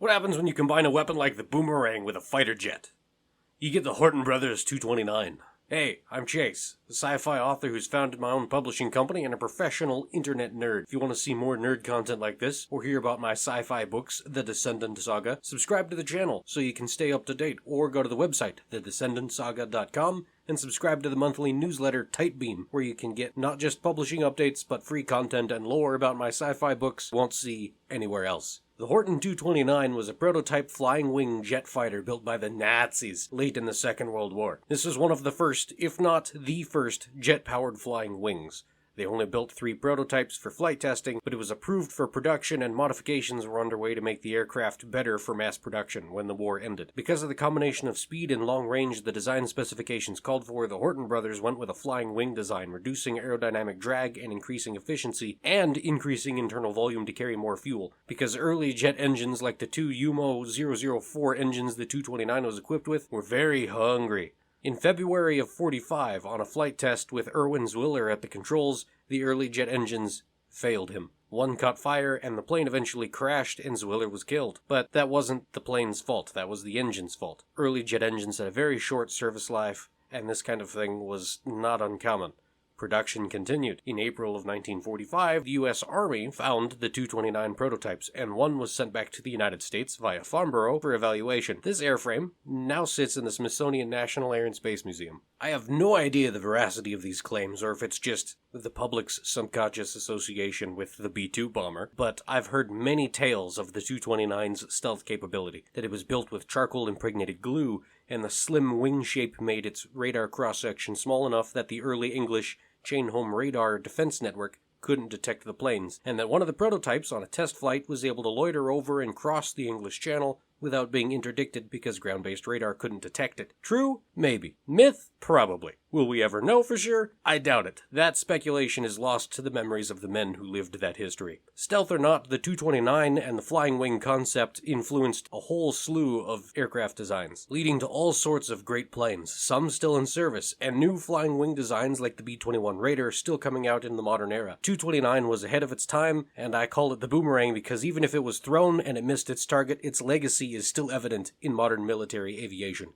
What happens when you combine a weapon like the Boomerang with a fighter jet? You get the Horton Brothers 229. Hey, I'm Chase, a sci-fi author who's founded my own publishing company and a professional internet nerd. If you want to see more nerd content like this, or hear about my sci-fi books, The Descendant Saga, subscribe to the channel so you can stay up to date, or go to the website, thedescendantsaga.com, and subscribe to the monthly newsletter Tightbeam, where you can get not just publishing updates, but free content and lore about my sci-fi books you won't see anywhere else. The Horton 229 was a prototype flying wing jet fighter built by the Nazis late in the Second World War. This was one of the first, if not the first, jet-powered flying wings. They only built 3 prototypes for flight testing, but it was approved for production and modifications were underway to make the aircraft better for mass production when the war ended. Because of the combination of speed and long range the design specifications called for, the Horton brothers went with a flying wing design, reducing aerodynamic drag and increasing efficiency, and increasing internal volume to carry more fuel. Because early jet engines like the 2 UMO 004 engines the 229 was equipped with were very hungry. In February of '45, on a flight test with Erwin Zwiller at the controls, the early jet engines failed him. One caught fire, and the plane eventually crashed, and Zwiller was killed. But that wasn't the plane's fault, that was the engine's fault. Early jet engines had a very short service life, and this kind of thing was not uncommon. Production continued. In April of 1945, the U.S. Army found the 229 prototypes, and one was sent back to the United States via Farnborough for evaluation. This airframe now sits in the Smithsonian National Air and Space Museum. I have no idea the veracity of these claims, or if it's just the public's subconscious association with the B-2 bomber, but I've heard many tales of the 229's stealth capability, that it was built with charcoal-impregnated glue, and the slim wing shape made its radar cross-section small enough that the early English chain-home radar defense network couldn't detect the planes, and that one of the prototypes on a test flight was able to loiter over and cross the English Channel without being interdicted because ground-based radar couldn't detect it. True? Maybe. Myth? Probably. Will we ever know for sure? I doubt it. That speculation is lost to the memories of the men who lived that history. Stealth or not, the 229 and the flying wing concept influenced a whole slew of aircraft designs, leading to all sorts of great planes, some still in service, and new flying wing designs like the B-21 Raider still coming out in the modern era. 229 was ahead of its time, and I call it the Boomerang because even if it was thrown and it missed its target, its legacy is still evident in modern military aviation.